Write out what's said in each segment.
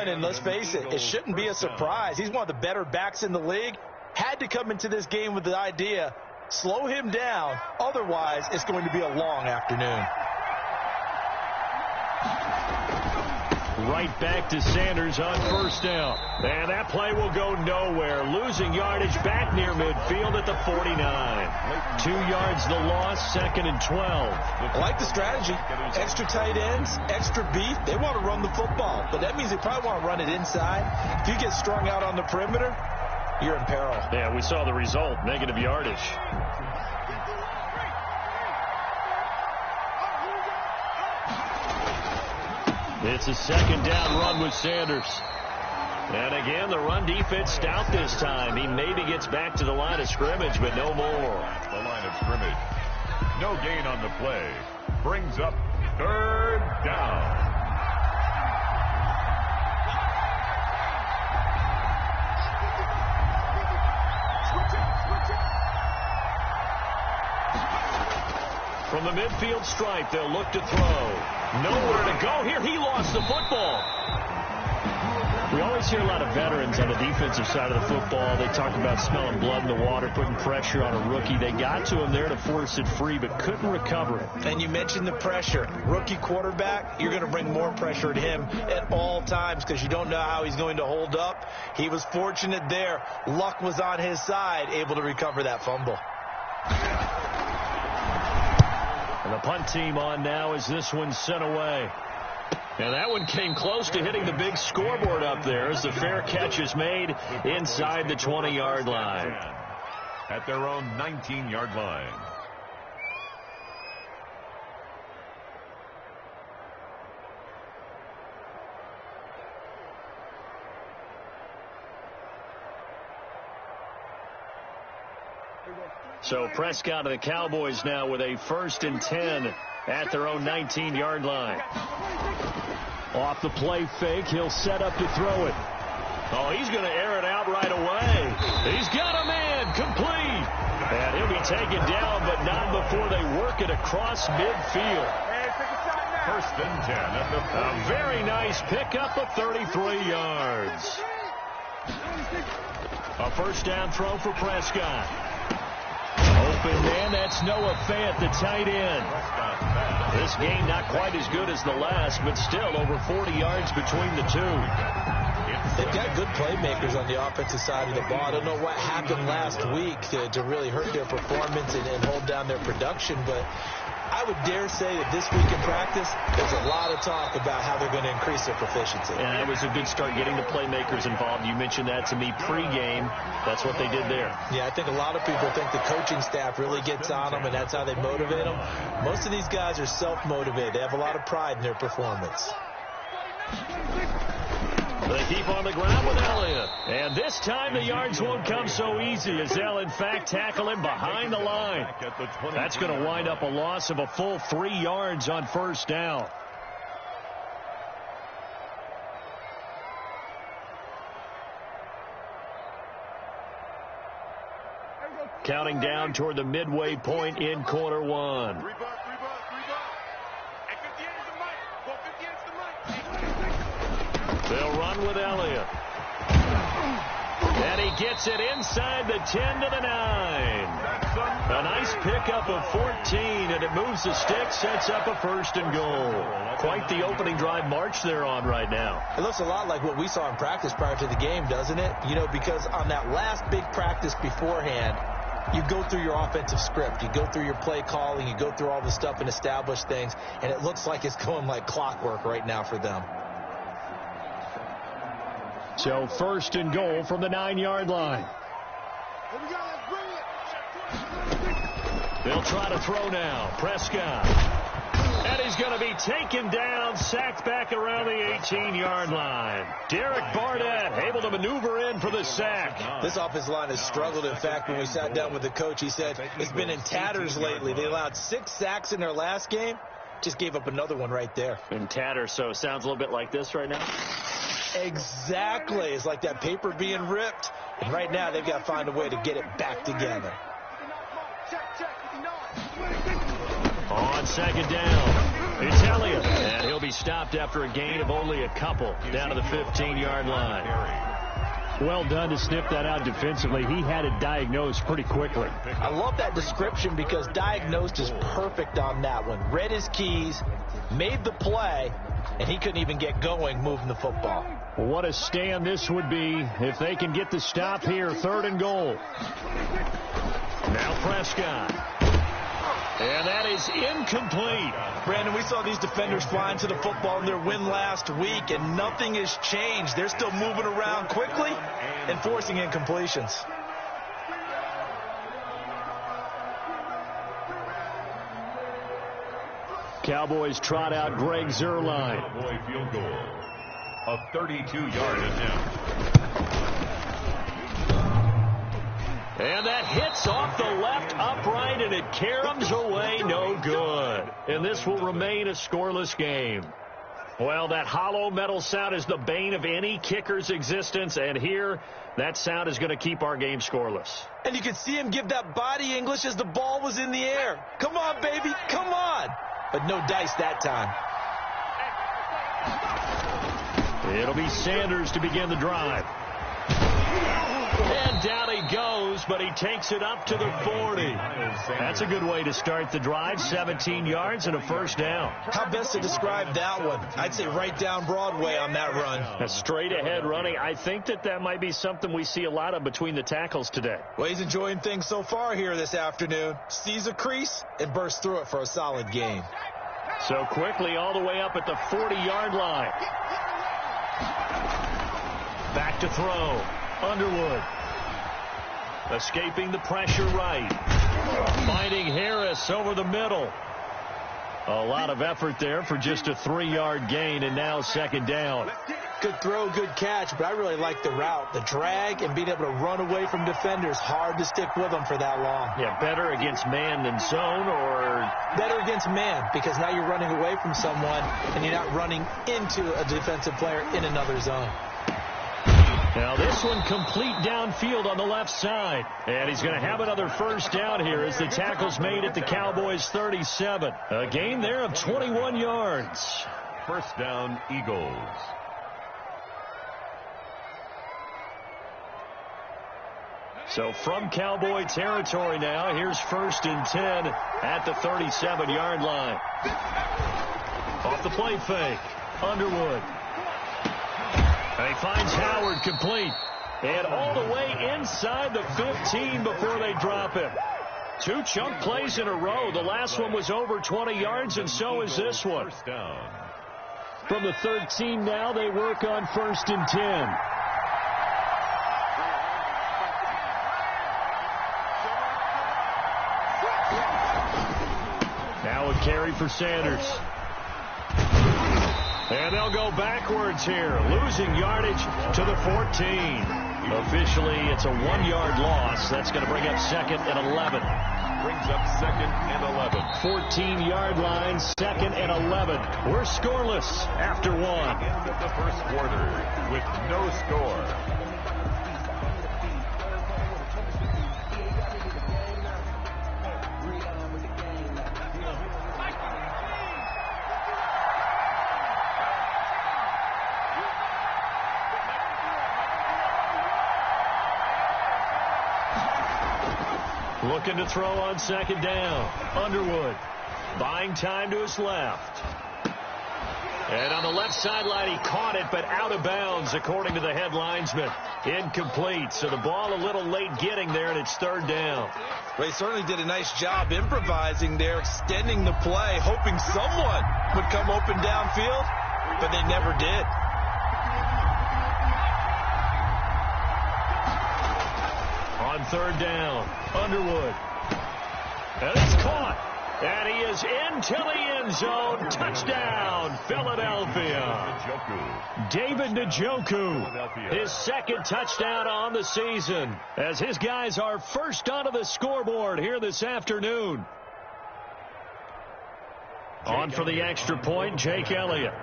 one, and let's face it, it shouldn't be a surprise. He's one of the better backs in the league. Had to come into this game with the idea, slow him down, otherwise it's going to be a long afternoon. Right back to Sanders on first down. And that play will go nowhere. Losing yardage back near midfield at the 49. 2 yards the loss, 2nd and 12. I like the strategy. Extra tight ends, extra beef. They want to run the football, but that means they probably want to run it inside. If you get strung out on the perimeter, you're in peril. Yeah, we saw the result, negative yardage. It's a 2nd down run with Sanders. And again, the run defense stout this time. He maybe gets back to the line of scrimmage, but no more. The line of scrimmage. No gain on the play. Brings up 3rd down. From the midfield stripe, they'll look to throw. Nowhere to go here. He lost the football. We always hear a lot of veterans on the defensive side of the football. They talk about smelling blood in the water, putting pressure on a rookie. They got to him there to force it free, but couldn't recover it. And you mentioned the pressure. Rookie quarterback, you're going to bring more pressure to him at all times because you don't know how he's going to hold up. He was fortunate there. Luck was on his side, able to recover that fumble. And the punt team on now as this one's sent away. And that one came close to hitting the big scoreboard up there as the fair catch is made inside the 20-yard line. At their own 19-yard line. So Prescott and the Cowboys now with a 1st and 10 at their own 19-yard line. Off the play fake, he'll set up to throw it. Oh, he's going to air it out right away. He's got a man, complete. And he'll be taken down, but not before they work it across midfield. 1st and 10 at the 40. A very nice pickup of 33 yards. A 1st down throw for Prescott. Open man, that's Noah Fant, the tight end. This game not quite as good as the last, but still over 40 yards between the two. They've got good playmakers on the offensive side of the ball. I don't know what happened last week to really hurt their performance and hold down their production, but I would dare say that this week in practice, there's a lot of talk about how they're going to increase their proficiency. And it was a good start getting the playmakers involved. You mentioned that to me pregame. That's what they did there. Yeah, I think a lot of people think the coaching staff really gets on them, and that's how they motivate them. Most of these guys are self-motivated. They have a lot of pride in their performance. They keep on the ground with Elliott. And this time the yards won't come so easy as they'll, in fact, tackle him behind the line. That's going to wind up a loss of a full 3 yards on 1st down. Counting down toward the midway point in quarter one. They'll run with Elliott. And he gets it inside the 10 to the 9. A nice pickup of 14, and it moves the stick, sets up a 1st and goal. Quite the opening drive march they're on right now. It looks a lot like what we saw in practice prior to the game, doesn't it? You know, because on that last big practice beforehand, you go through your offensive script. You go through your play calling. You go through all the stuff and establish things, and it looks like it's going like clockwork right now for them. So 1st and goal from the 9-yard line. They'll try to throw now. Prescott. And he's going to be taken down, sacked back around the 18-yard line. Derek Barnett able to maneuver in for the sack. This offensive line has struggled. In fact, when we sat down with the coach, he said it's been in tatters lately. They allowed 6 sacks in their last game. Just gave up another one right there. In tatters, so it sounds a little bit like this right now. Exactly. It's like that paper being ripped. And right now, they've got to find a way to get it back together. On 2nd down. It's Elliott, and he'll be stopped after a gain of only a couple down to the 15-yard line. Well done to sniff that out defensively. He had it diagnosed pretty quickly. I love that description because diagnosed is perfect on that one. Read his keys, made the play, and he couldn't even get going moving the football. Well, what a stand this would be if they can get the stop here. 3rd and goal. Now Prescott. And that is incomplete. Brandon, we saw these defenders flying to the football in their win last week, and nothing has changed. They're still moving around quickly and forcing incompletions. Cowboys trot out Greg Zuerlein. Cowboy field goal. A 32-yard attempt. And that hits off the left upright, and it caroms away no good. And this will remain a scoreless game. Well, that hollow metal sound is the bane of any kicker's existence, and here, that sound is going to keep our game scoreless. And you can see him give that body English as the ball was in the air. Come on, baby, come on. But no dice that time. It'll be Sanders to begin the drive. And down he goes, but he takes it up to the 40. That's a good way to start the drive. 17 yards and a first down. How best to describe that one? I'd say right down Broadway on that run. A straight ahead running. I think that might be something we see a lot of between the tackles today. Well, he's enjoying things so far here this afternoon. Sees a crease and bursts through it for a solid gain. So quickly all the way up at the 40-yard line. Back to throw. Underwood. Escaping the pressure right. Finding Harris over the middle. A lot of effort there for just a 3-yard gain, and now 2nd down. Good throw, good catch, but I really like the route. The drag and being able to run away from defenders. Hard to stick with them for that long. Yeah, better against man than zone, or better against man, because now you're running away from someone and you're not running into a defensive player in another zone. Now this one complete downfield on the left side. And he's going to have another first down here as the tackle's made at the Cowboys' 37. A gain there of 21 yards. First down, Eagles. So from Cowboy territory now, here's 1st and 10 at the 37-yard line. Off the play fake. Underwood. And he finds Howard complete. And all the way inside the 15 before they drop him. 2 chunk plays in a row. The last one was over 20 yards, and so is this one. First down. From the 13 now, they work on 1st and 10. Now a carry for Sanders. And they'll go backwards here, losing yardage to the 14. Officially, it's a 1-yard loss. That's going to bring up 2nd and 11. Brings up 2nd and 11. 14-yard line, 2nd and 11. We're scoreless after 1. End of the first quarter with no score. Looking to throw on 2nd down. Underwood buying time to his left. And on the left sideline, he caught it, but out of bounds, according to the head linesman. Incomplete. So the ball a little late getting there, and it's 3rd down. Well, he certainly did a nice job improvising there, extending the play, hoping someone would come open downfield, but they never did. On 3rd down, Underwood. And it's caught. And he is into the end zone. Touchdown, Philadelphia. David Njoku, his 2nd touchdown on the season, as his guys are first onto the scoreboard here this afternoon. On for the extra point, Jake Elliott.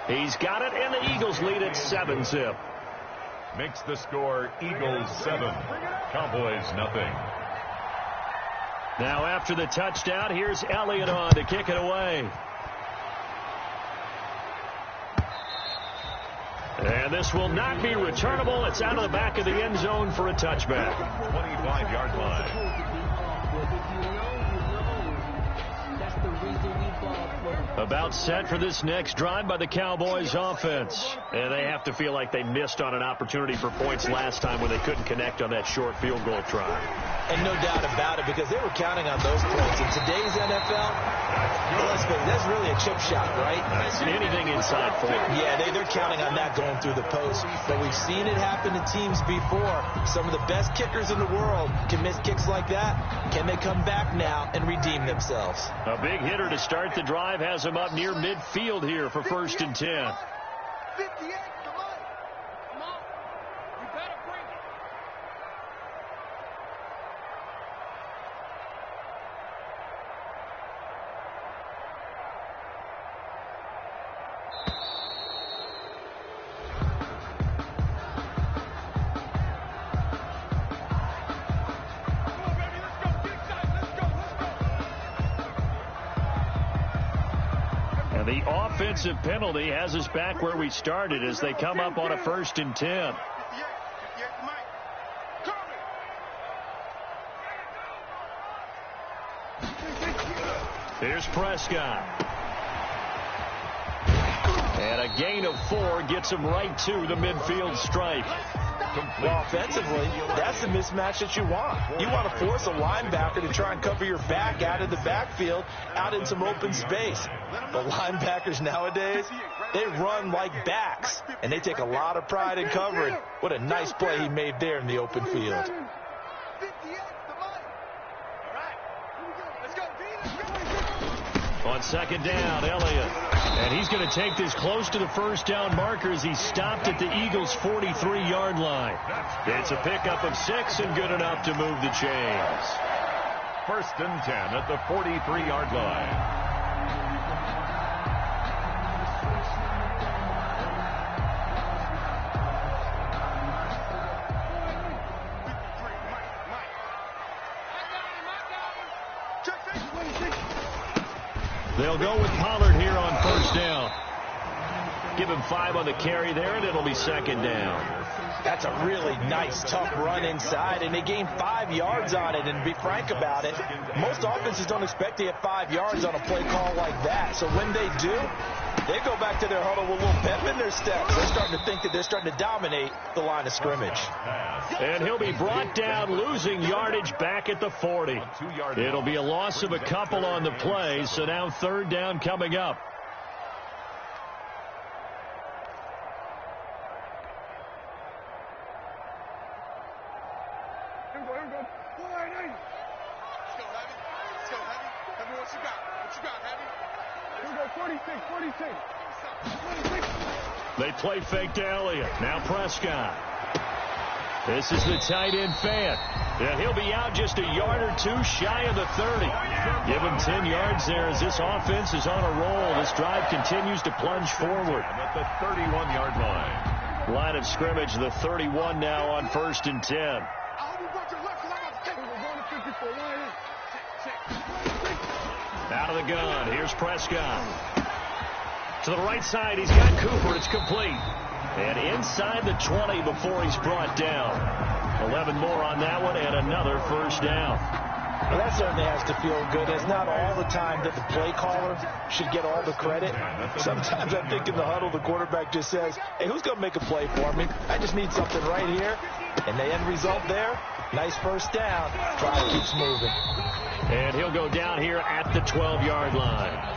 He's got it, and the Eagles lead at 7-zip. Makes the score Eagles 7, Cowboys nothing. Now after the touchdown, here's Elliott on to kick it away. And this will not be returnable. It's out of the back of the end zone for a touchback. 25-yard line. About set for this next drive by the Cowboys offense. And they have to feel like they missed on an opportunity for points last time when they couldn't connect on that short field goal try. And no doubt about it, because they were counting on those points. In today's NFL, let's face it, that's really a chip shot, right? That's anything inside 40. Yeah, they're counting on that going through the post. But we've seen it happen to teams before. Some of the best kickers in the world can miss kicks like that. Can they come back now and redeem themselves? A big hitter to start the drive has him up near midfield here for 1st and 10. 58, come on. Come on. You better bring it. The offensive penalty has us back where we started as they come up on a 1st and 10. Here's Prescott. And a gain of 4 gets him right to the midfield stripe. Well, offensively, that's the mismatch that you want. You want to force a linebacker to try and cover your back out of the backfield, out in some open space. The linebackers nowadays, they run like backs, and they take a lot of pride in covering. What a nice play he made there in the open field. On 2nd down, Elliott. And he's going to take this close to the 1st down marker as he stopped at the Eagles' 43-yard line. It's a pickup of 6 and good enough to move the chains. 1st and 10 at the 43-yard line. They'll go with Pollard here on 1st down. Give him 5 on the carry there, and it'll be 2nd down. That's a really nice, tough run inside, and they gained 5 yards on it. And to be frank about it, most offenses don't expect to get 5 yards on a play call like that. So when they do, they go back to their huddle with a little pep in their steps. They're starting to think that they're starting to dominate the line of scrimmage. And he'll be brought down, losing yardage back at the 40. It'll be a loss of a couple on the play, so now 3rd down coming up. Here we go. Let's go, Heavy. Heavy, what you got, Heavy? Here we go, 46. They play fake to Elliott. Now Prescott. This is the tight end Fant. And he'll be out just a yard or 2 shy of the 30. Give him 10 yards there as this offense is on a roll. This drive continues to plunge forward. At the 31-yard line. Line of scrimmage, the 31 now on 1st and 10. Out of the gun. Here's Prescott. To the right side, he's got Cooper. It's complete. And inside the 20 before he's brought down. 11 more on that one and another 1st down. Well, that certainly has to feel good. It's not all the time that the play caller should get all the credit. Sometimes I think in the huddle, the quarterback just says, hey, who's going to make a play for me? I just need something right here. And the end result there, nice 1st down. Drive keeps moving. And he'll go down here at the 12-yard line.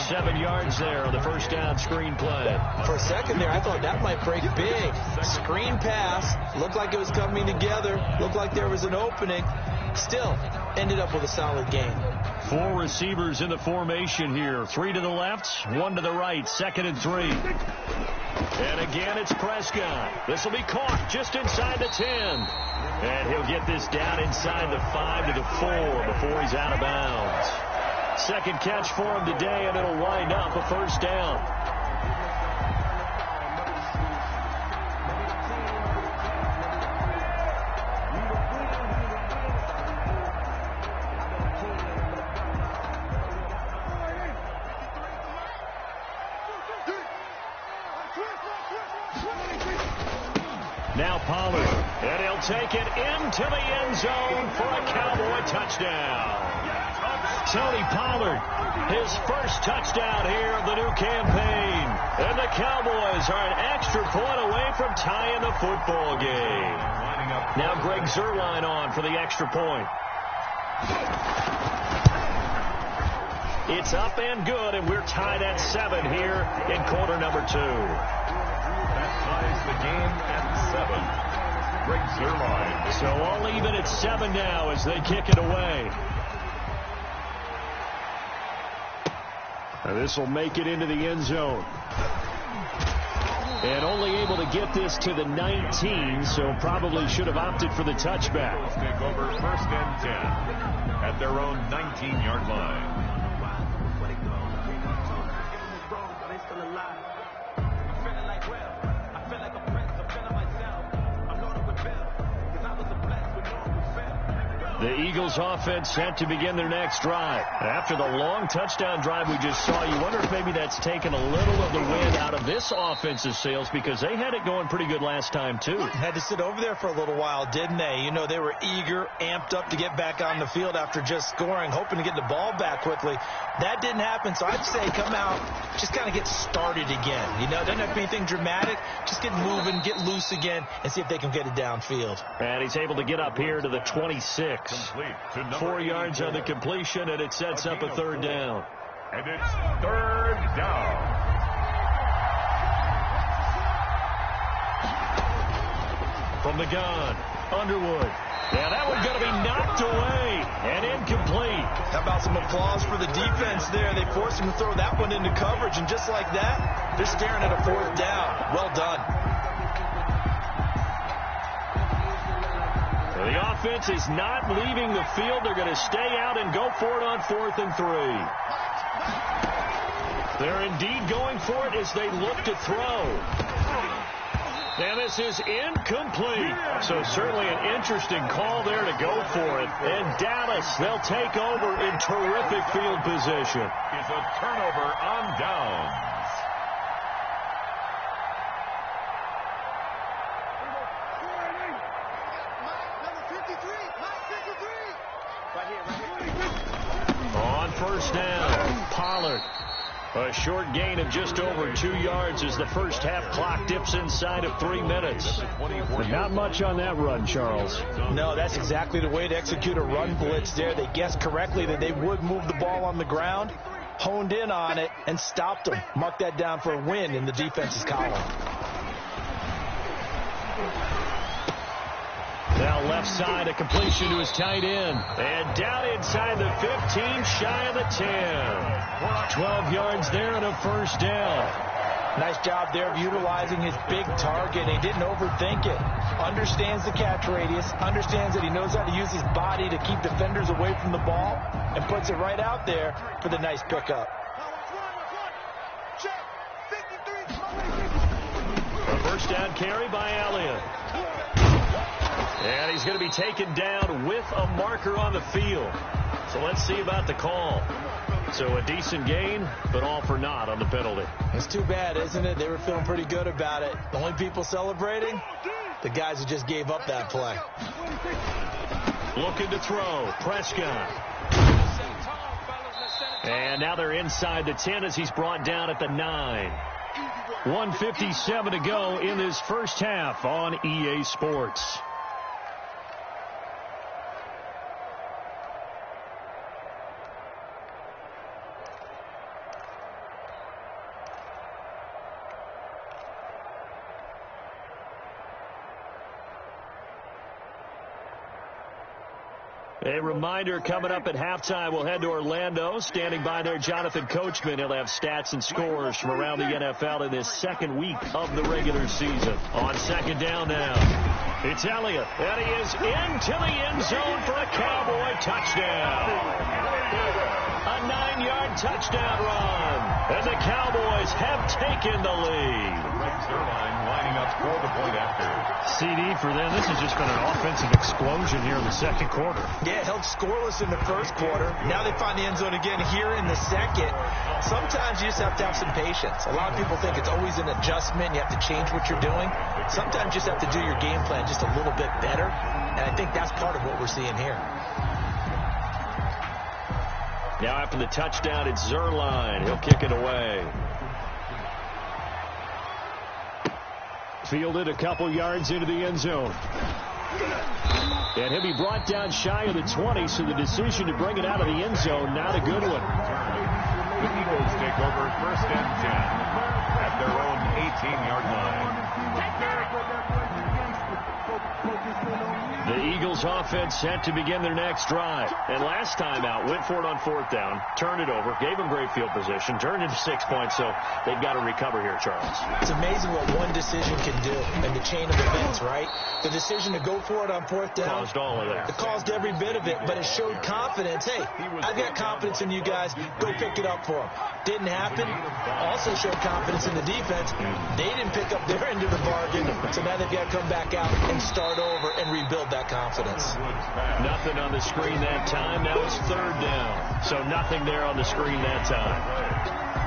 7 yards there on the 1st down screen play. For a second there, I thought that might break big. Screen pass. Looked like it was coming together. Looked like there was an opening. Still, ended up with a solid gain. 4 receivers in the formation here. 3 to the left, 1 to the right. 2nd and 3. And again, it's Prescott. This will be caught just inside the 10. And he'll get this down inside the 5 to the 4 before he's out of bounds. 2nd catch for him today, and it'll wind up a 1st down. Now Pollard. And he'll take it into the end zone for a Cowboy touchdown. Tony Pollard, his first touchdown here of the new campaign. And the Cowboys are an extra point away from tying the football game. Now Greg Zuerlein on for the extra point. It's up and good, and we're tied at 7 here in quarter number 2. That ties the game at 7. Greg Zuerlein. So all even at 7 now as they kick it away. Now this will make it into the end zone. And only able to get this to the 19, so probably should have opted for the touchback. Take over 1st and 10 at their own 19-yard line. The Eagles offense set to begin their next drive. After the long touchdown drive we just saw, you wonder if maybe that's taken a little of the wind out of this offense's sails, because they had it going pretty good last time, too. Had to sit over there for a little while, didn't they? You know, they were eager, amped up to get back on the field after just scoring, hoping to get the ball back quickly. That didn't happen, so I'd say come out, just kind of get started again. You know, it doesn't have to be anything dramatic. Just get moving, get loose again, and see if they can get it downfield. And he's able to get up here to the 26. 4 yards on the completion, and it sets up a 3rd down. And it's 3rd down. From the gun, Underwood. Yeah, that one's going to be knocked away and incomplete. How about some applause for the defense there? They forced him to throw that one into coverage, and just like that, they're staring at a 4th down. Well done. The offense is not leaving the field. They're going to stay out and go for it on 4th and 3. They're indeed going for it as they look to throw. And this is incomplete. So certainly an interesting call there to go for it. And Dallas, they'll take over in terrific field position. Is a turnover on downs. On 1st down, Pollard. A short gain of just over 2 yards as the first half clock dips inside of 3 minutes. But not much on that run, Charles. No, that's exactly the way to execute a run blitz there. They guessed correctly that they would move the ball on the ground, honed in on it, and stopped them. Mark that down for a win in the defense's column. Now left side, a completion to his tight end. And down inside the 15, shy of the 10. 12 yards there and a 1st down. Nice job there of utilizing his big target. He didn't overthink it. Understands the catch radius. Understands that he knows how to use his body to keep defenders away from the ball. And puts it right out there for the nice pickup. A 1st down carry by Elliott. And he's going to be taken down with a marker on the field. So let's see about the call. So a decent gain, but all for naught on the penalty. It's too bad, isn't it? They were feeling pretty good about it. The only people celebrating, the guys who just gave up that play. Looking to throw, Prescott. And now they're inside the 10 as he's brought down at the 9. 1:57 to go in this first half on EA Sports. A reminder, coming up at halftime, we'll head to Orlando. Standing by there, Jonathan Coachman. He'll have stats and scores from around the NFL in this 2nd week of the regular season. On 2nd down now, it's Elliott. And he is into the end zone for a Cowboy touchdown. A 9-yard touchdown run. And the Cowboys have taken the lead. Rex Zerline lining up for the point after. CD for them. This has just been an offensive explosion here in the second quarter. Yeah, held scoreless in the first quarter. Now they find the end zone again here in the second. Sometimes you just have to have some patience. A lot of people think it's always an adjustment. You have to change what you're doing. Sometimes you just have to do your game plan just a little bit better. And I think that's part of what we're seeing here. Now after the touchdown, it's Zerline. He'll kick it away. Fielded a couple yards into the end zone. And he'll be brought down shy of the 20, so the decision to bring it out of the end zone, not a good one. The Eagles take over 1st and 10 at their own 18-yard line. The Eagles offense set to begin their next drive. And last time out, went for it on 4th down, turned it over, gave them great field position, turned it to 6 points, so they've got to recover here, Charles. It's amazing what one decision can do in the chain of events, right? The decision to go for it on 4th down. Caused all of that. It caused every bit of it, but it showed confidence. Hey, I've got confidence in you guys. Go pick it up for them. Didn't happen. Also showed confidence in the defense. They didn't pick up their end of the bargain, so now they've got to come back out and start over and rebuild that confidence. Nothing on the screen that time. Now it's 3rd down. So nothing there on the screen that time.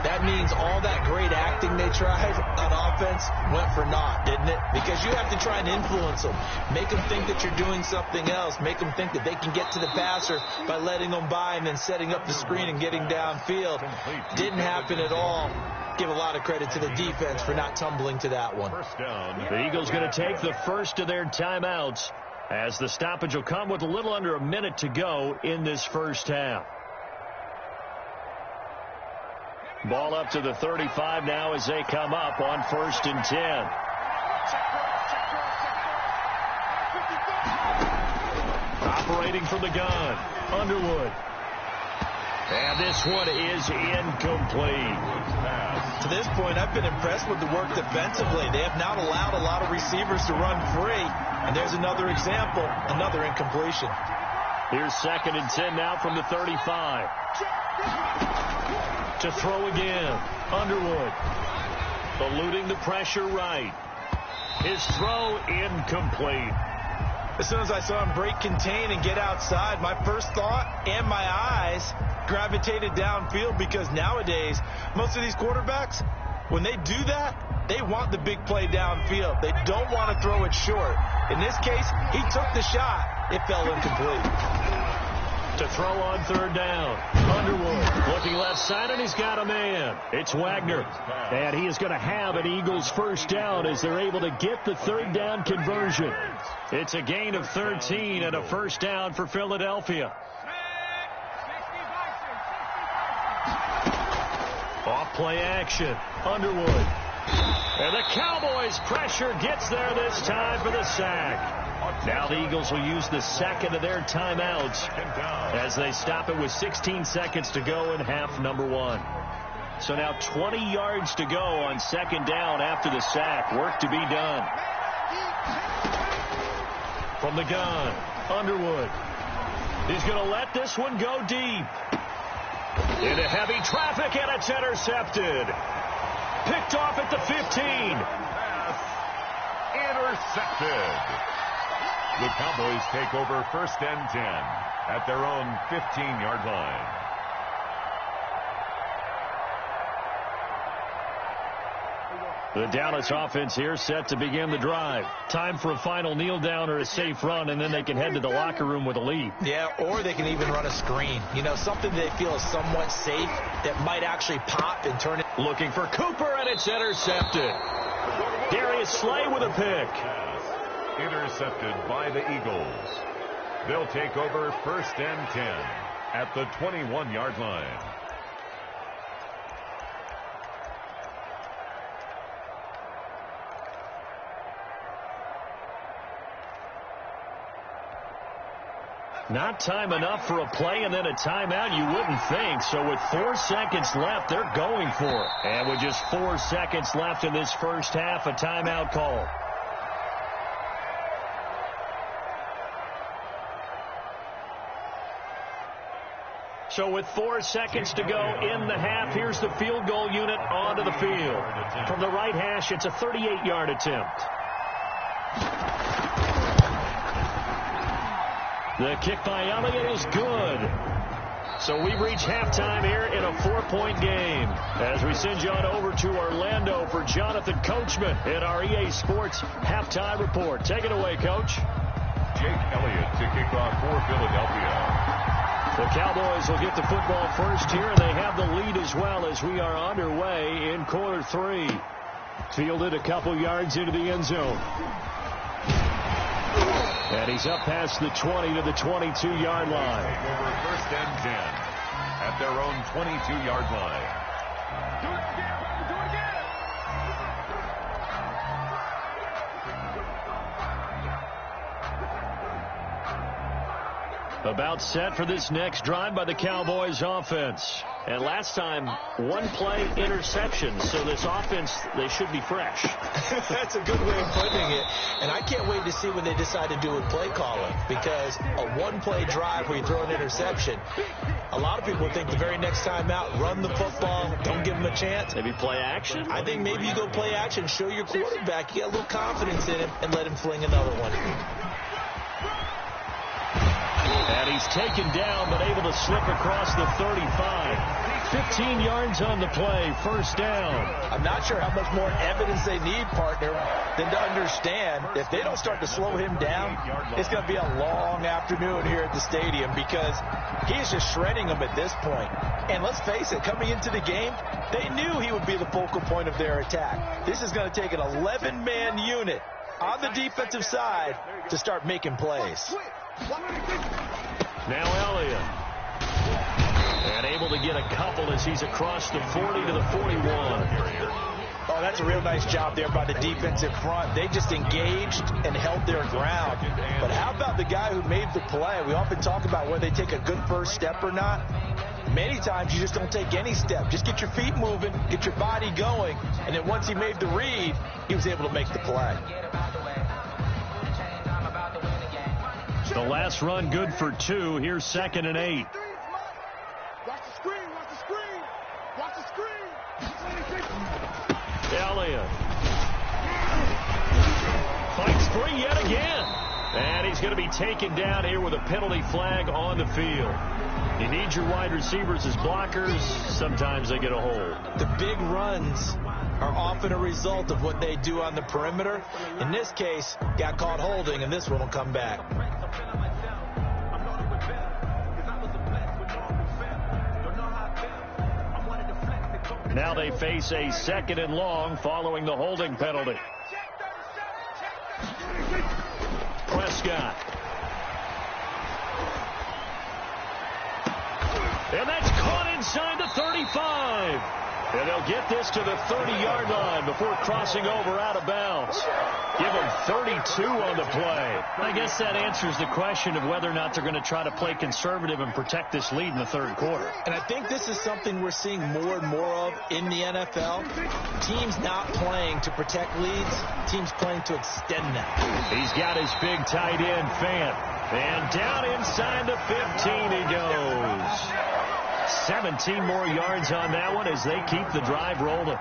That means all that great acting they tried on offense went for naught, didn't it? Because you have to try and influence them. Make them think that you're doing something else. Make them think that they can get to the passer by letting them by and then setting up the screen and getting downfield. Didn't happen at all. Give a lot of credit to the defense for not tumbling to that one. The Eagles going to take the first of their timeouts as the stoppage will come with a little under a minute to go in this first half. Ball up to the 35 now as they come up on 1st and 10. Operating from the gun, Underwood. And this one is incomplete. To this point, I've been impressed with the work defensively. They have not allowed a lot of receivers to run free. And there's another example, another incompletion. Here's 2nd and 10 now from the 35. To throw again, Underwood. Eluding the pressure right. His throw incomplete. As soon as I saw him break contain and get outside, my first thought and my eyes gravitated downfield, because nowadays, most of these quarterbacks, when they do that, they want the big play downfield. They don't want to throw it short. In this case, he took the shot. It fell incomplete. To throw on 3rd down, Underwood looking left side, and he's got a man. It's Wagner, and he is going to have an Eagles first down as they're able to get the 3rd down conversion. It's a gain of 13 and a first down for Philadelphia. Off play action, Underwood. And the Cowboys' pressure gets there this time for the sack. Now the Eagles will use the second of their timeouts as they stop it with 16 seconds to go in half number 1. So now 20 yards to go on 2nd down after the sack. Work to be done. From the gun, Underwood. He's going to let this one go deep. Into heavy traffic, and it's intercepted. Picked off at the 15. Intercepted. The Cowboys take over 1st and 10 at their own 15-yard line. The Dallas offense here set to begin the drive. Time for a final kneel down or a safe run, and then they can head to the locker room with a lead. Yeah, or they can even run a screen. You know, something they feel is somewhat safe that might actually pop and turn it. Looking for Cooper, and it's intercepted. Darius Slay with a pick. Intercepted by the Eagles. They'll take over 1st and 10 at the 21-yard line. Not time enough for a play and then a timeout, you wouldn't think. So with 4 seconds left, they're going for it. And with just 4 seconds left in this first half, a timeout call. So with 4 seconds to go in the half, here's the field goal unit onto the field. From the right hash, it's a 38-yard attempt. The kick by Elliott is good. So we reach halftime here in a 4-point game. As we send you on over to Orlando for Jonathan Coachman in our EA Sports Halftime Report. Take it away, Coach. Jake Elliott to kick off for Philadelphia. The Cowboys will get the football first here, and they have the lead as well as we are underway in quarter 3. Fielded a couple yards into the end zone. And he's up past the 20 to the 22-yard line. Over first and 10 at their own 22-yard line. Do it again, baby. Do it again. About set for this next drive by the Cowboys offense. And last time, 1-play interception. So this offense, they should be fresh. That's a good way of putting it. And I can't wait to see what they decide to do with play calling. Because a 1-play drive where you throw an interception, a lot of people think the very next time out, run the football, don't give them a chance. Maybe play action? I think maybe you go play action, show your quarterback, you get a little confidence in him, and let him fling another one. And he's taken down, but able to slip across the 35. 15 yards on the play, first down. I'm not sure how much more evidence they need, partner, than to understand if they don't start to slow him down, it's going to be a long afternoon here at the stadium because he's just shredding them at this point. And let's face it, coming into the game, they knew he would be the focal point of their attack. This is going to take an 11-man unit on the defensive side to start making plays. Now Elliott. And able to get a couple as he's across the 40 to the 41. Oh, that's a real nice job there by the defensive front. They just engaged and held their ground. But how about the guy who made the play? We often talk about whether they take a good first step or not. Many times you just don't take any step. Just get your feet moving, get your body going, and then once he made the read, he was able to make the play. The last run good for 2. Here's 2nd and 8. Watch the screen. Watch the screen. Watch the screen. Elliott fights free yet again. And he's going to be taken down here with a penalty flag on the field. You need your wide receivers as blockers. Sometimes they get a hold. The big runs are often a result of what they do on the perimeter. In this case, got caught holding, and this one will come back. Now they face a 2nd and long following the holding penalty. Prescott. And that's caught inside the 35. And they'll get this to the 30-yard line before crossing over out of bounds. Give them 32 on the play. I guess that answers the question of whether or not they're going to try to play conservative and protect this lead in the third quarter. And I think this is something we're seeing more and more of in the NFL. Teams not playing to protect leads, teams playing to extend them. He's got his big tight end, Fant. And down inside the 15 he goes. 17 more yards on that one as they keep the drive rolling.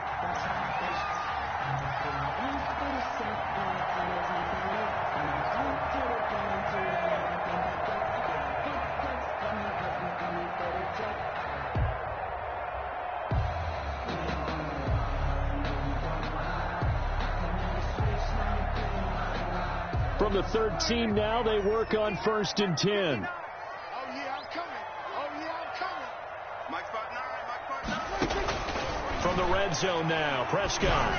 From the 13 now, they work on 1st and 10. Oh, yeah, I'm coming. Oh, yeah, I'm coming. Mike 5'9", From the red zone now, Prescott.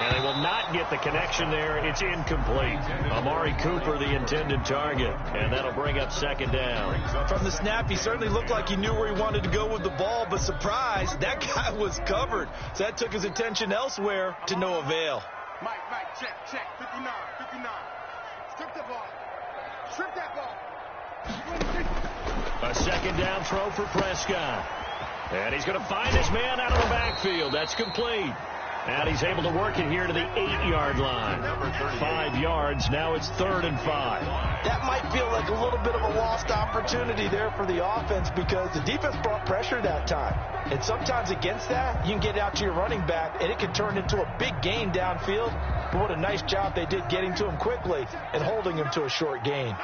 And they will not get the connection there. It's incomplete. Amari Cooper, the intended target. And that'll bring up 2nd down. From the snap, he certainly looked like he knew where he wanted to go with the ball, but surprise, that guy was covered. So that took his attention elsewhere to no avail. Mike, check, 59. Strip the ball. Strip that ball. A 2nd down throw for Prescott. And he's going to find his man out of the backfield. That's complete. And he's able to work it here to the 8-yard line. 5 yards. Now it's 3rd and 5. That might feel like a little bit of a lost opportunity there for the offense because the defense brought pressure that time. And sometimes against that, you can get out to your running back, and it can turn into a big gain downfield. But what a nice job they did getting to him quickly and holding him to a short gain.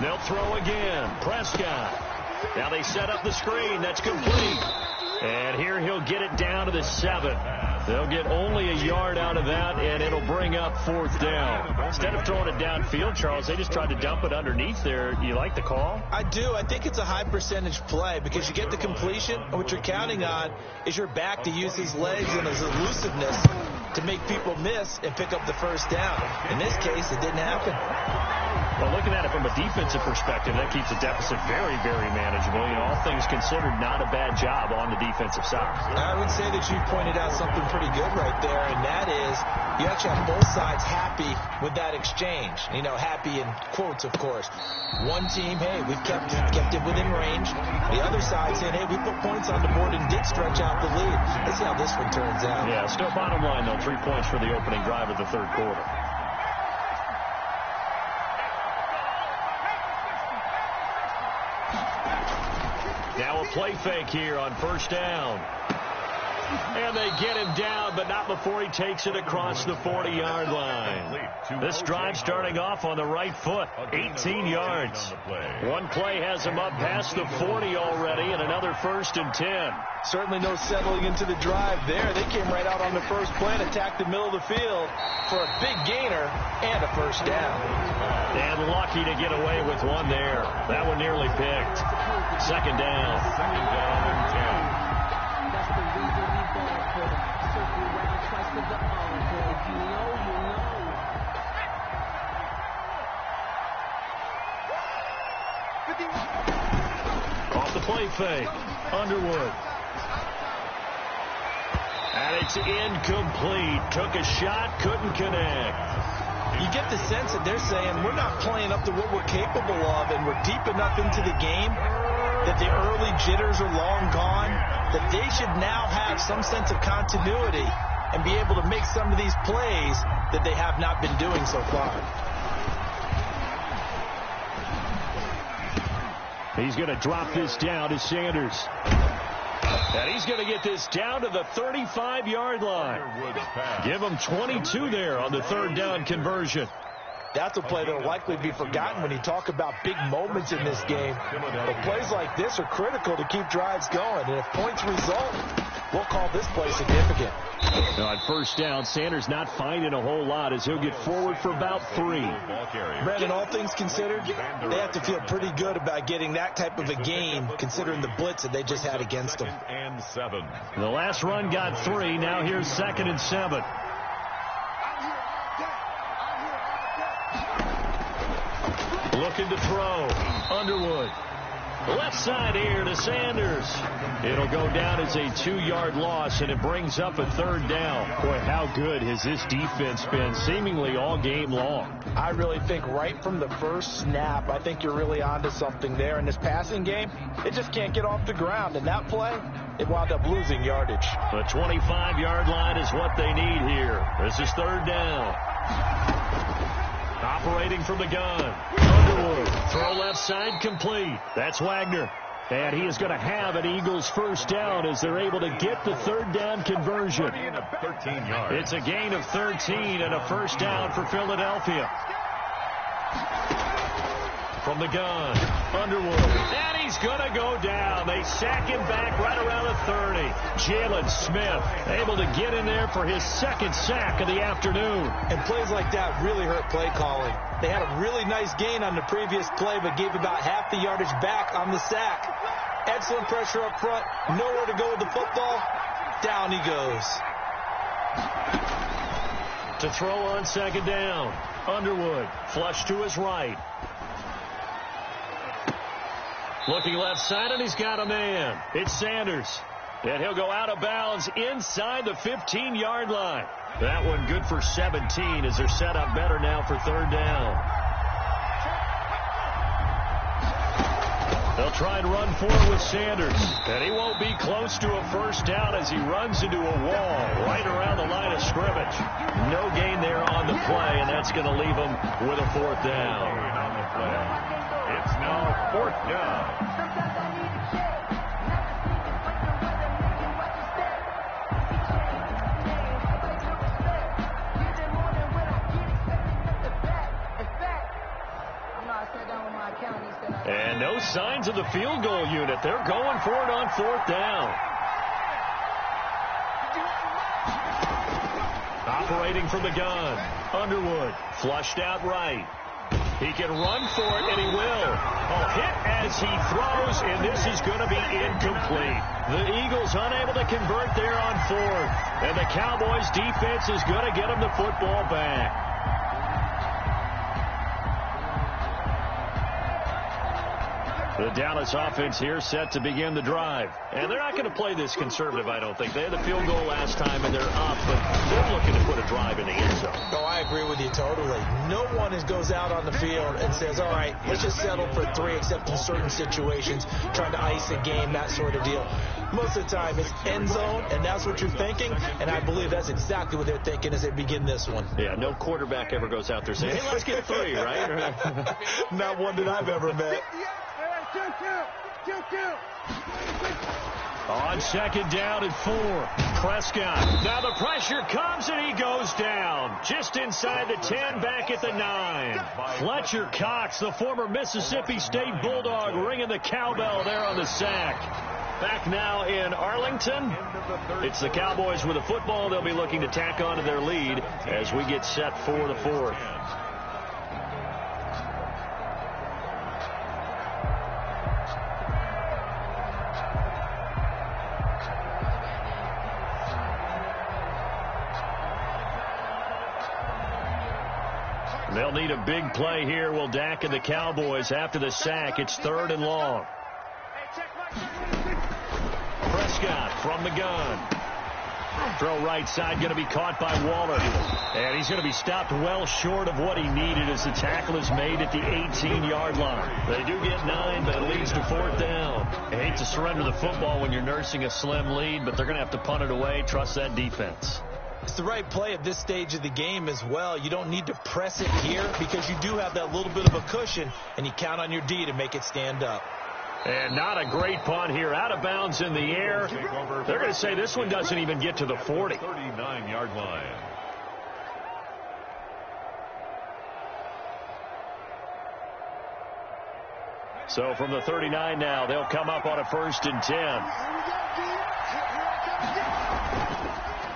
They'll throw again. Prescott. Now they set up the screen. That's complete. And here he'll get it down to the 7. They'll get only a yard out of that, and it'll bring up 4th down. Instead of throwing it downfield, Charles, they just tried to dump it underneath there. You like the call? I do. I think it's a high percentage play because you get the completion, and what you're counting on is your back to use his legs and his elusiveness to make people miss and pick up the first down. In this case, it didn't happen. Well, looking at it from a defensive perspective, that keeps the deficit very, very manageable. You know, all things considered, not a bad job on the defensive side. I would say that you pointed out something pretty good right there, and that is you actually have both sides happy with that exchange. You know, happy in quotes, of course. One team, hey, we've kept it within range. The other side saying, hey, we put points on the board and did stretch out the lead. Let's see how this one turns out. Yeah, still bottom line, though, 3 points for the opening drive of the 3rd quarter. Now a play fake here on 1st down. And they get him down, but not before he takes it across the 40-yard line. This drive starting off on the right foot, 18 yards. One play has him up past the 40 already, and another 1st and 10. Certainly no settling into the drive there. They came right out on the first play and attacked the middle of the field for a big gainer and a 1st down. And lucky to get away with one there. That one nearly picked. 2nd down. 2nd down and 10. Off the play fake. Underwood. And it's incomplete. Took a shot, couldn't connect. You get the sense that they're saying we're not playing up to what we're capable of, and we're deep enough into the game that the early jitters are long gone, that they should now have some sense of continuity and be able to make some of these plays that they have not been doing so far. He's going to drop this down to Sanders. And he's going to get this down to the 35-yard line. Give him 22 there on the 3rd down conversion. That's a play that will likely be forgotten when you talk about big moments in this game. But plays like this are critical to keep drives going. And if points result, we'll call this play significant. Now on 1st down, Sanders not finding a whole lot as he'll get forward for about 3. Brandon, all things considered, they have to feel pretty good about getting that type of a gain considering the blitz that they just had against them. The last run got 3. Now here's 2nd and 7. Looking to throw. Underwood. Left side here to Sanders. It'll go down as a 2-yard loss, and it brings up a 3rd down. Boy, how good has this defense been seemingly all game long? I really think right from the first snap, I think you're really onto something there. In this passing game, it just can't get off the ground. And that play, it wound up losing yardage. The 25-yard line is what they need here. This is 3rd down. Operating from the gun. Underwood. Throw left side complete. That's Wagner. And he is going to have an Eagles 1st down as they're able to get the 3rd down conversion. It's a gain of 13 and a 1st down for Philadelphia. From the gun. Underwood. And he's going to go down. They sack him back right around the 30. Jalen Smith able to get in there for his 2nd sack of the afternoon. And plays like that really hurt play calling. They had a really nice gain on the previous play, but gave about half the yardage back on the sack. Excellent pressure up front. Nowhere to go with the football. Down he goes. To throw on 2nd down. Underwood. Flush to his right. Looking left side, and he's got a man. It's Sanders. And he'll go out of bounds inside the 15-yard line. That one good for 17 as they're set up better now for 3rd down. They'll They'll try and run for it with Sanders. And he won't be close to a first down as he runs into a wall right around the line of scrimmage. No gain there on the play, and that's going to leave him with a fourth down. On the play. It's now fourth down. And no signs of the field goal unit. They're going for it on fourth down. Operating from the gun. Underwood flushed out right. He can run for it, and he will. Hit as he throws, and this is going to be incomplete. The Eagles unable to convert there on fourth. And the Cowboys defense is going to get them the football back. The Dallas offense here set to begin the drive. And they're not going to play this conservative, I don't think. They had the field goal last time, and they're up, but they're looking to put a drive in the end zone. No, I agree with you totally. No one goes out on the field and says, all right, let's just settle for 3, except in certain situations, trying to ice a game, that sort of deal. Most of the time, it's end zone, and that's what you're thinking, and I believe that's exactly what they're thinking as they begin this one. Yeah, no quarterback ever goes out there saying, hey, let's get 3, right? Not one that I've ever met. On second down and 4, Prescott. Now the pressure comes and he goes down. Just inside the 10, back at the 9. Fletcher Cox, the former Mississippi State Bulldog, ringing the cowbell there on the sack. Back now in Arlington. It's the Cowboys with the football. They'll be looking to tack on to their lead as we get set for the 4th. They'll need a big play here. Will Dak and the Cowboys after the sack. It's 3rd and long. Prescott from the gun. Throw right side going to be caught by Waller. And he's going to be stopped well short of what he needed as the tackle is made at the 18-yard line. They do get 9, but it leads to 4th down. I hate to surrender the football when you're nursing a slim lead, but they're going to have to punt it away. Trust that defense. It's the right play at this stage of the game as well. You don't need to press it here because you do have that little bit of a cushion, and you count on your D to make it stand up. And not a great punt here. Out of bounds in the air. They're going to say this one doesn't even get to the 40. 39-yard line. So from the 39 now, they'll come up on a 1st and 10.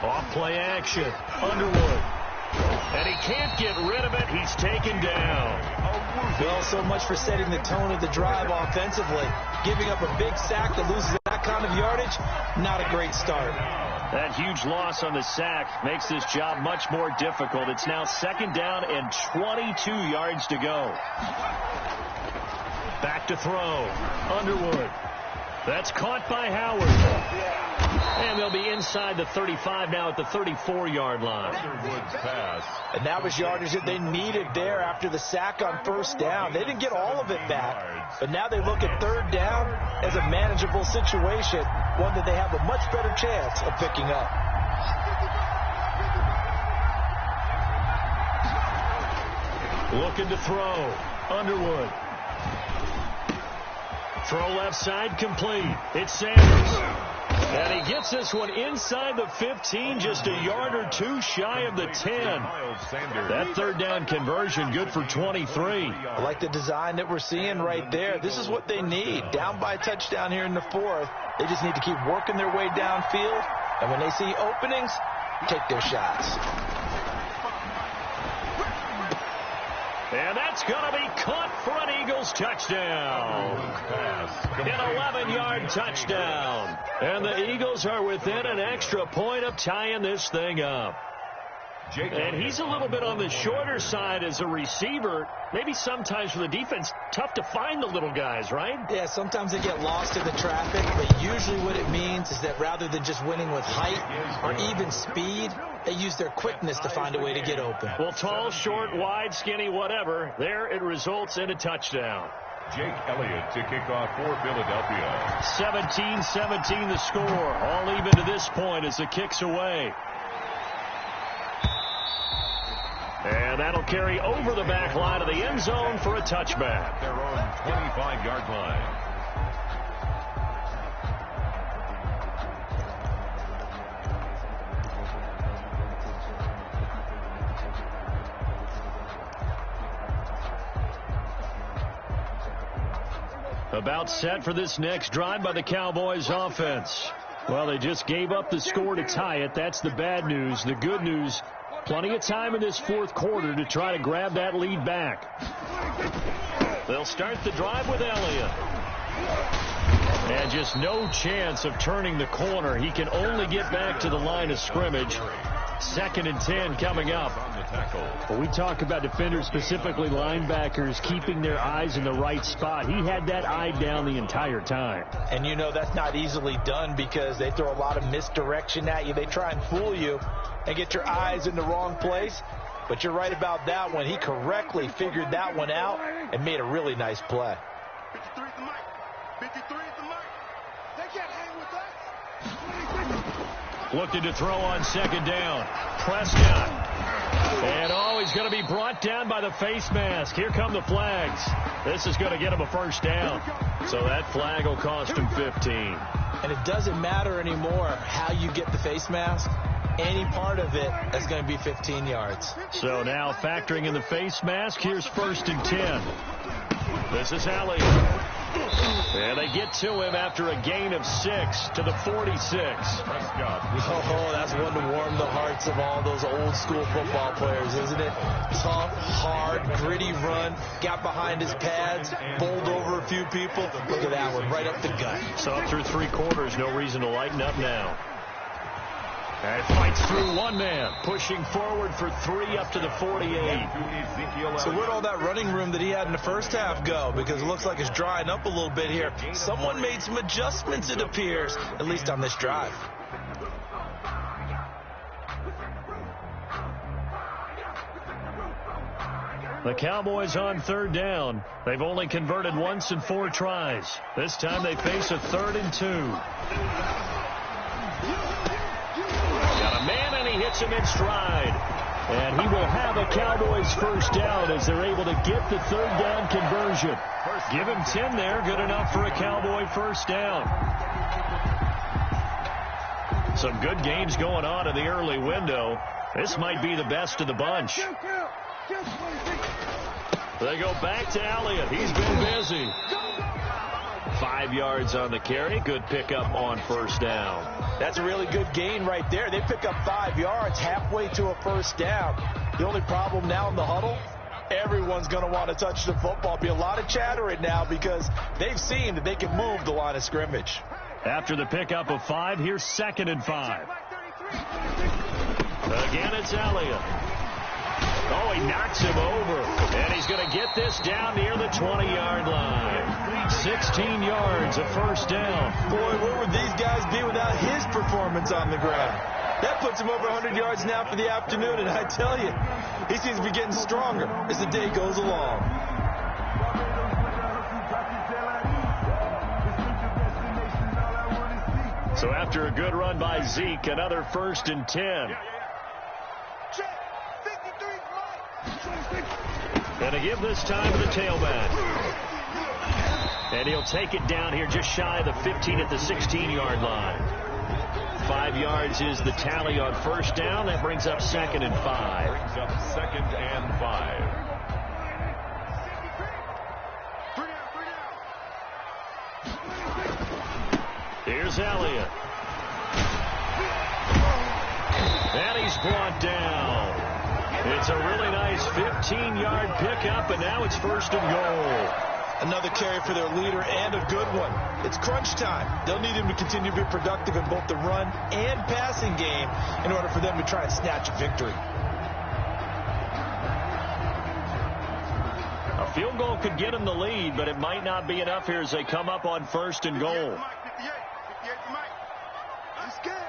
Off play action. Underwood. And he can't get rid of it. He's taken down. Well, so much for setting the tone of the drive offensively. Giving up a big sack that loses that kind of yardage, not a great start. That huge loss on the sack makes this job much more difficult. It's now 2nd down and 22 yards to go. Back to throw. Underwood. That's caught by Howard. And they'll be inside the 35 now at the 34-yard line. Underwood's pass. And that was yardage that they needed there after the sack on 1st down. They didn't get all of it back, but now they look at 3rd down as a manageable situation, one that they have a much better chance of picking up. Looking to throw. Underwood. Throw left side complete. It's Sanders. And he gets this one inside the 15, just a yard or 2 shy of the 10. That 3rd down conversion good for 23. I like the design that we're seeing right there. This is what they need. Down by a touchdown here in the 4th. They just need to keep working their way downfield. And when they see openings, take their shots. And that's going to be caught for an Eagles touchdown. An 11-yard touchdown. And the Eagles are within an extra point of tying this thing up. And he's a little bit on the shorter side as a receiver. Maybe sometimes for the defense, tough to find the little guys, right? Yeah, sometimes they get lost in the traffic, but usually what it means is that rather than just winning with height or even speed, they use their quickness to find a way to get open. Well, tall, short, wide, skinny, whatever, there it results in a touchdown. Jake Elliott to kick off for Philadelphia. 17-17 the score. All even to this point as the kick's away. And that'll carry over the back line of the end zone for a touchback. Their own 25-yard line. About set for this next drive by the Cowboys offense. Well, they just gave up the score to tie it. That's the bad news. The good news, plenty of time in this fourth quarter to try to grab that lead back. They'll start the drive with Elliott. And just no chance of turning the corner. He can only get back to the line of scrimmage. 2nd and 10 coming up. Well, we talk about defenders, specifically linebackers, keeping their eyes in the right spot. He had that eye down the entire time. And you know that's not easily done because they throw a lot of misdirection at you. They try and fool you and get your eyes in the wrong place. But you're right about that one. He correctly figured that one out and made a really nice play. 53 at the mic. 53 at the mic. They can't hang with us. Looking to throw on 2nd down. Prescott. And he's going to be brought down by the face mask. Here come the flags. This is going to get him a first down. So that flag will cost him 15. And it doesn't matter anymore how you get the face mask. Any part of it is going to be 15 yards. So now factoring in the face mask, here's 1st and 10. This is Elliott. And they get to him after a gain of 6 to the 46. Oh, that's one to warm the hearts of all those old school football players, isn't it? Tough, hard, gritty run. Got behind his pads, bowled over a few people. Look at that one, right up the gut. So through 3 quarters, no reason to lighten up now. And fights through one man, pushing forward for 3 up to the 48. So where'd all that running room that he had in the first half go? Because it looks like it's drying up a little bit here. Someone made some adjustments, it appears, at least on this drive. The Cowboys on 3rd down. They've only converted once in 4 tries. This time they face a 3rd and 2. Man, and he hits him in stride. And he will have a Cowboys first down as they're able to get the 3rd down conversion. Give him 10 there, good enough for a Cowboy first down. Some good games going on in the early window. This might be the best of the bunch. They go back to Elliott. He's been busy. 5 yards on the carry. Good pickup on first down. That's a really good gain right there. They pick up 5 yards halfway to a first down. The only problem now in the huddle, everyone's going to want to touch the football. Be a lot of chattering now because they've seen that they can move the line of scrimmage. After the pickup of 5, here's 2nd and 5. Again, it's Elliott. Oh, he knocks him over. And he's going to get this down near the 20-yard line. 16 yards, a first down. Boy, where would these guys be without his performance on the ground? That puts him over 100 yards now for the afternoon, and I tell you, he seems to be getting stronger as the day goes along. So after a good run by Zeke, another 1st and 10. And to give this time to the tailback. And he'll take it down here just shy of the 15 at the 16-yard line. 5 yards is the tally on first down. That brings up 2nd and 5. Brings up 2nd and 5. Here's Elliott. And he's brought down. It's a really nice 15-yard pickup, and now it's 1st and goal. Another carry for their leader and a good one. It's crunch time. They'll need him to continue to be productive in both the run and passing game in order for them to try and snatch a victory. A field goal could get them the lead, but it might not be enough here as they come up on 1st and goal. I'm scared.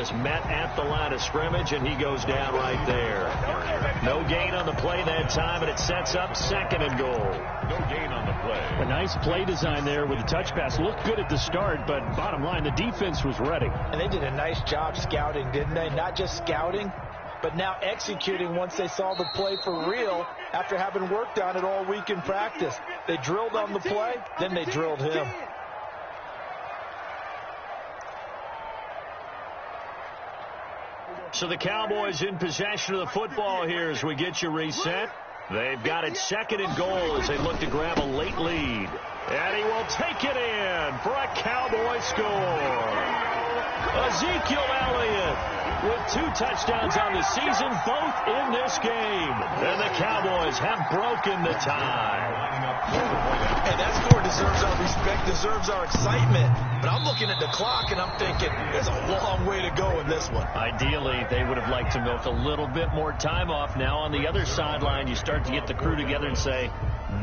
is met at the line of scrimmage, and he goes down right there. No gain on the play that time, and it sets up 2nd and goal. No gain on the play. A nice play design there with the touch pass. Looked good at the start, but bottom line, the defense was ready. And they did a nice job scouting, didn't they? Not just scouting, but now executing once they saw the play for real after having worked on it all week in practice. They drilled on the play, then they drilled him. So the Cowboys in possession of the football here as we get you reset. They've got it 2nd and goal as they look to grab a late lead. And he will take it in for a Cowboy score. Ezekiel Elliott with 2 touchdowns on the season, both in this game. And the Cowboys have broken the tie. Hey, that score deserves our respect, deserves our excitement. But I'm looking at the clock, and I'm thinking there's a long way to go in this one. Ideally, they would have liked to milk a little bit more time off. Now on the other sideline, you start to get the crew together and say,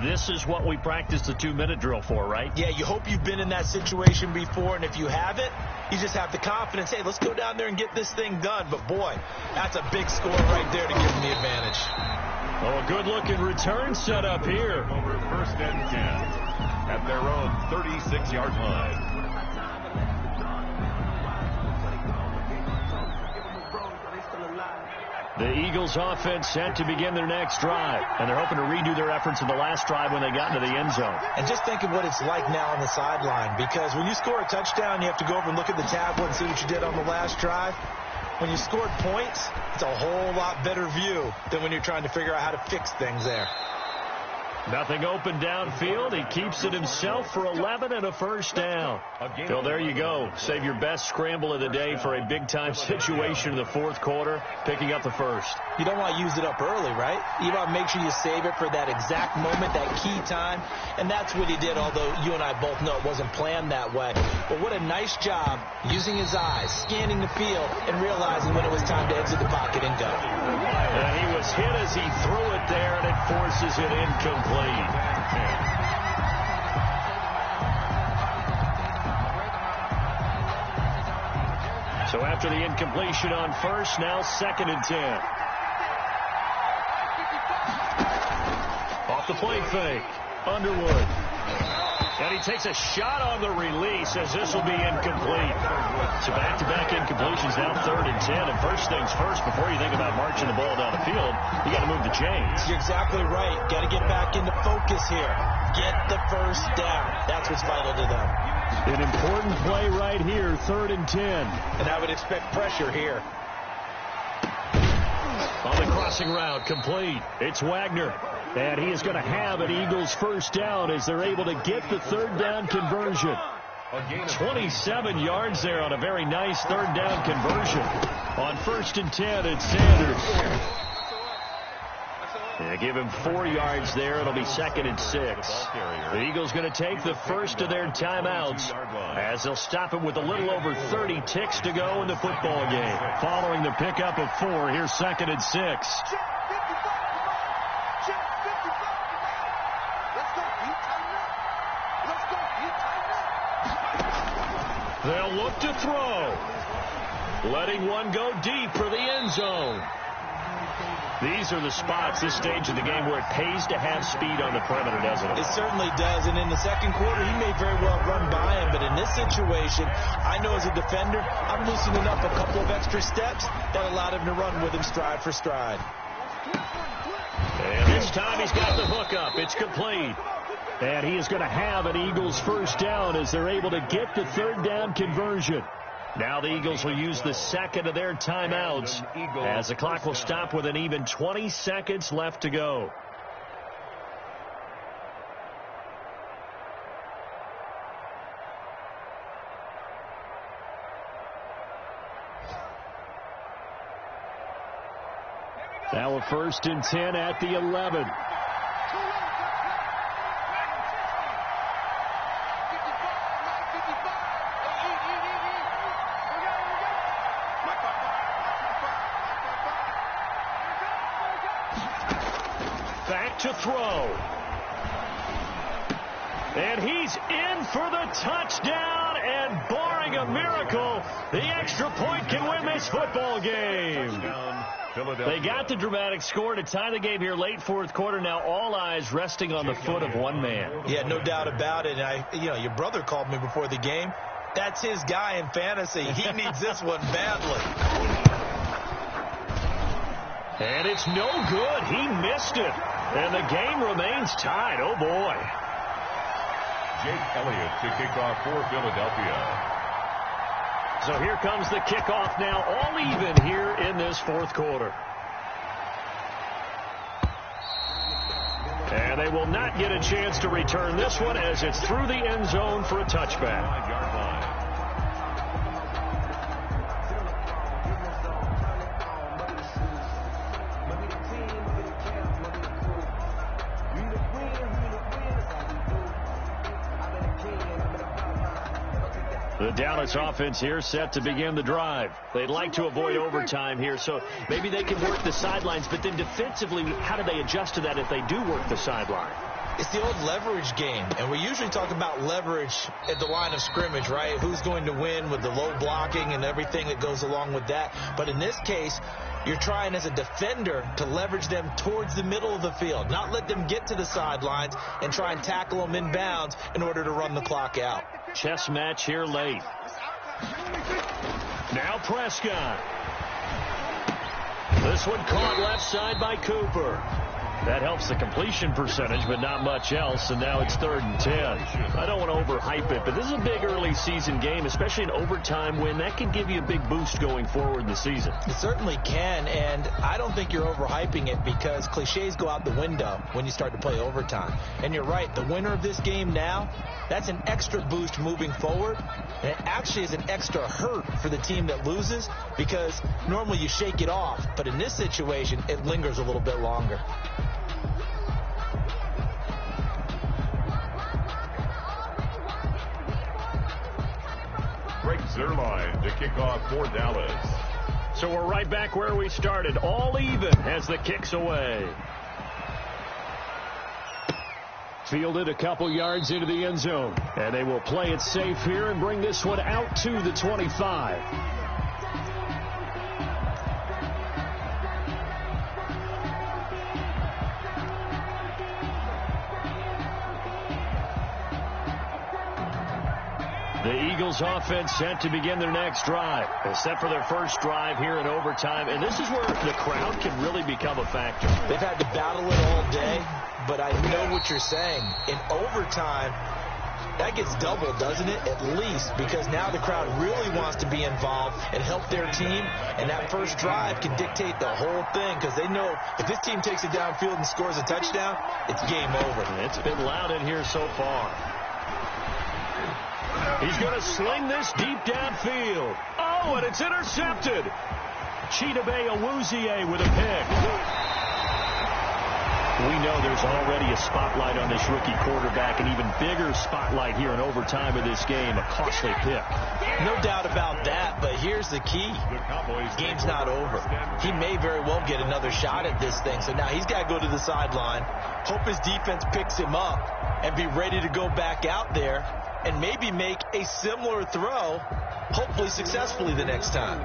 this is what we practiced the 2-minute drill for, right? Yeah, you hope you've been in that situation before, and if you haven't, you just have the confidence, hey, let's go down there and get this thing done. But, boy, that's a big score right there to give them the advantage. Oh, a good-looking return set up here. Over 1st and 10 at their own 36-yard line. The Eagles offense set to begin their next drive, and they're hoping to redo their efforts in the last drive when they got into the end zone. And just think of what it's like now on the sideline, because when you score a touchdown, you have to go over and look at the tablet and see what you did on the last drive. When you scored points, it's a whole lot better view than when you're trying to figure out how to fix things there. Nothing open downfield. He keeps it himself for 11 and a 1st down. Phil, there you go. Save your best scramble of the day for a big-time situation in the 4th quarter, picking up the 1st. You don't want to use it up early, right? You want to make sure you save it for that exact moment, that key time. And that's what he did, although you and I both know it wasn't planned that way. But what a nice job using his eyes, scanning the field, and realizing when it was time to exit the pocket and go. And he was hit as he threw it there, and it forces it incomplete. So after the incompletion on 1st, now 2nd and 10. Off the play fake. Underwood. And he takes a shot on the release as this will be incomplete. So back-to-back incompletions, now 3rd and 10. And first things first, before you think about marching the ball down the field, you got to move the chains. You're exactly right. Got to get back into focus here. Get the 1st down. That's what's vital to them. An important play right here, 3rd and 10. And I would expect pressure here. On the crossing route, complete. It's Wagner. And he is going to have an Eagles 1st down as they're able to get the 3rd down conversion. 27 yards there on a very nice 3rd down conversion. On 1st and 10, it's Sanders. Yeah, give him 4 yards there. It'll be 2nd and 6. The Eagles going to take the first of their timeouts as they'll stop it with a little over 30 ticks to go in the football game. Following the pickup of 4, here's 2nd and 6. They'll look to throw. Letting one go deep for the end zone. These are the spots, this stage of the game, where it pays to have speed on the perimeter, doesn't it? It certainly does, and in the 2nd quarter, he may very well run by him, but in this situation, I know as a defender, I'm loosening up a couple of extra steps that allowed him to run with him stride for stride. And this time he's got the hook up. It's complete. And he is going to have an Eagles 1st down as they're able to get the 3rd down conversion. Now the Eagles will use the 2nd of their timeouts as the clock will stop with an even 20 seconds left to go. Now a 1st and 10 at the 11. Back to throw. And he's in for the touchdown, and barring a miracle, the extra point can win this football game. They got the dramatic score to tie the game here late fourth quarter. Now all eyes resting on the foot of one man. Yeah, no doubt about it. And your brother called me before the game. That's his guy in fantasy. He needs this one badly. And it's no good. He missed it. And the game remains tied. Oh, boy. Jake Elliott to kick off for Philadelphia. So here comes the kickoff now, all even here in this fourth quarter. And they will not get a chance to return this one as it's through the end zone for a touchback. The Dallas offense here set to begin the drive. They'd like to avoid overtime here, so maybe they can work the sidelines, but then defensively, how do they adjust to that if they do work the sideline? It's the old leverage game, and we usually talk about leverage at the line of scrimmage, right? Who's going to win with the low blocking and everything that goes along with that. But in this case, you're trying as a defender to leverage them towards the middle of the field, not let them get to the sidelines and try and tackle them in bounds in order to run the clock out. Chess match here late. Now Prescott. This one caught left side by Cooper. That helps the completion percentage, but not much else, and now it's 3rd and 10. I don't want to overhype it, but this is a big early season game, especially an overtime win. That can give you a big boost going forward in the season. It certainly can, and I don't think you're overhyping it because cliches go out the window when you start to play overtime. And you're right, the winner of this game now, that's an extra boost moving forward, and it actually is an extra hurt for the team that loses because normally you shake it off, but in this situation, it lingers a little bit longer. Greg Zuerlein to kick off for Dallas. So we're right back where we started, all even as the kick's away. Fielded a couple yards into the end zone, and they will play it safe here and bring this one out to the 25. The Eagles offense set to begin their next drive. They set for their first drive here in overtime, and this is where the crowd can really become a factor. They've had to battle it all day, but I know what you're saying. In overtime, that gets doubled, doesn't it? At least, because now the crowd really wants to be involved and help their team, and that first drive can dictate the whole thing because they know if this team takes it downfield and scores a touchdown, it's game over. It's been loud in here so far. He's going to sling this deep downfield. Oh, and it's intercepted. Chidobe Awuzie with a pick. We know there's already a spotlight on this rookie quarterback, an even bigger spotlight here in overtime of this game, a costly pick. No doubt about that, but here's the key. Game's not over. He may very well get another shot at this thing, so now he's got to go to the sideline, hope his defense picks him up, and be ready to go back out there and maybe make a similar throw, hopefully successfully the next time.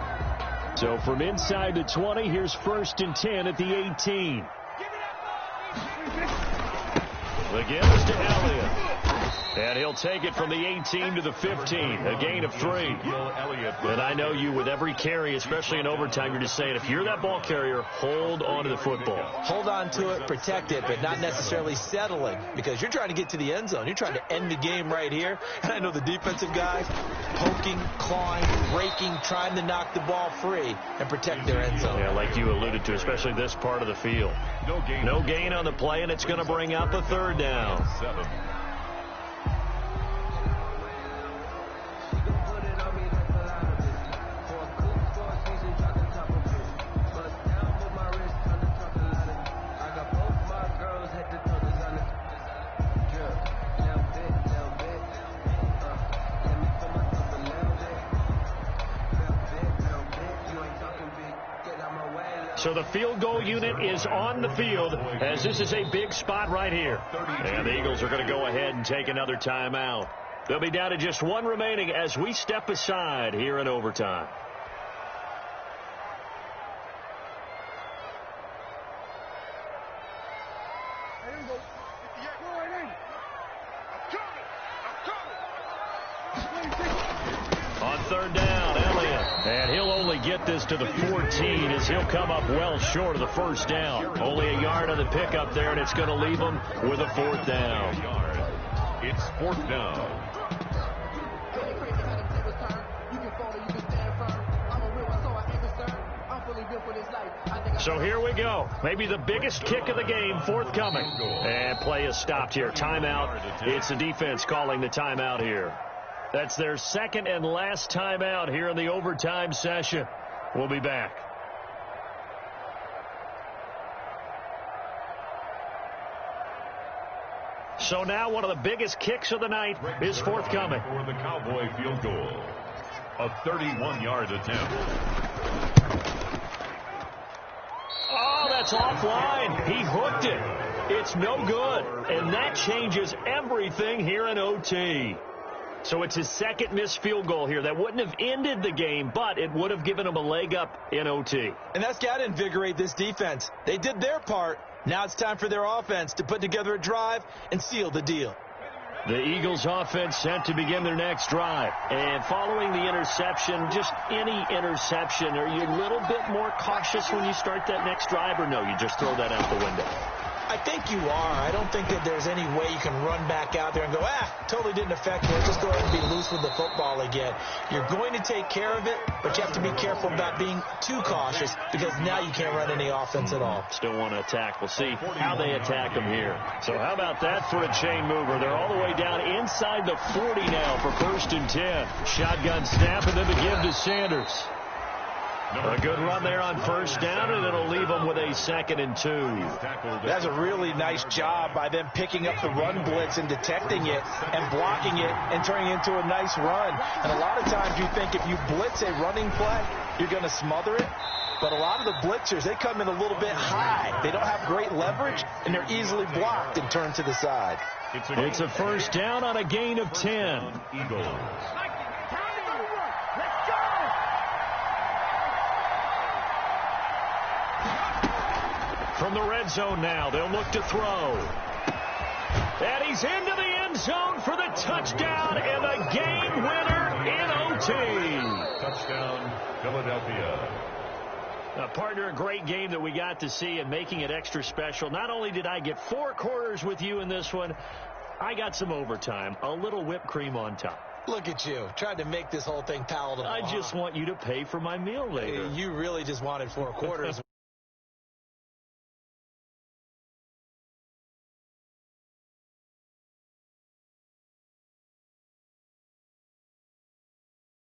So from inside the 20, here's 1st and 10 at the 18. The give is to Elliott. And he'll take it from the 18 to the 15. A gain of 3. And I know you, with every carry, especially in overtime, you're just saying, if you're that ball carrier, hold on to the football. Hold on to it, protect it, but not necessarily settling, because you're trying to get to the end zone. You're trying to end the game right here. And I know the defensive guys poking, clawing, raking, trying to knock the ball free and protect their end zone. Yeah, like you alluded to, especially this part of the field. No gain on the play, and it's going to bring up a 3rd down. 7. So the field goal unit is on the field as this is a big spot right here. And the Eagles are going to go ahead and take another timeout. They'll be down to just one remaining as we step aside here in overtime. On third down, Elliott. And he'll only get this to the 14 as he'll come up well short of the first down. Only a yard on the pickup there, and it's going to leave him with a fourth down. It's fourth down. So here we go. Maybe the biggest kick of the game forthcoming. And play is stopped here. Timeout. It's the defense calling the timeout here. That's their second and last timeout here in the overtime session. We'll be back. So now one of the biggest kicks of the night is forthcoming. For the Cowboy field goal. A 31-yard attempt. Oh, that's offline. He hooked it. It's no good. And that changes everything here in OT. So it's his second missed field goal here. That wouldn't have ended the game, but it would have given him a leg up in OT. And that's got to invigorate this defense. They did their part. Now it's time for their offense to put together a drive and seal the deal. The Eagles offense set to begin their next drive. And following the interception, just any interception, are you a little bit more cautious when you start that next drive, or no, you just throw that out the window? I think you are. I don't think that there's any way you can run back out there and go, totally didn't affect me. Just go ahead and be loose with the football again. You're going to take care of it, but you have to be careful about being too cautious because now you can't run any offense at all. Still want to attack. We'll see how they attack them here. So how about that for a chain mover? They're all the way down inside the 40 now for 1st and 10. Shotgun snap and then the give to Sanders. A good run there on first down, and it'll leave them with a 2nd and 2. That's a really nice job by them picking up the run blitz and detecting it and blocking it and turning it into a nice run. And a lot of times you think if you blitz a running play, you're going to smother it. But a lot of the blitzers, they come in a little bit high. They don't have great leverage, and they're easily blocked and turned to the side. It's a first down on a gain of 10. Eagles. From the red zone now, they'll look to throw. And he's into the end zone for the touchdown and the game winner in OT. Touchdown, Philadelphia. Now, partner, a great game that we got to see and making it extra special. Not only did I get 4 quarters with you in this one, I got some overtime, a little whipped cream on top. Look at you, trying to make this whole thing palatable. I just want you to pay for my meal later. You really just wanted 4 quarters.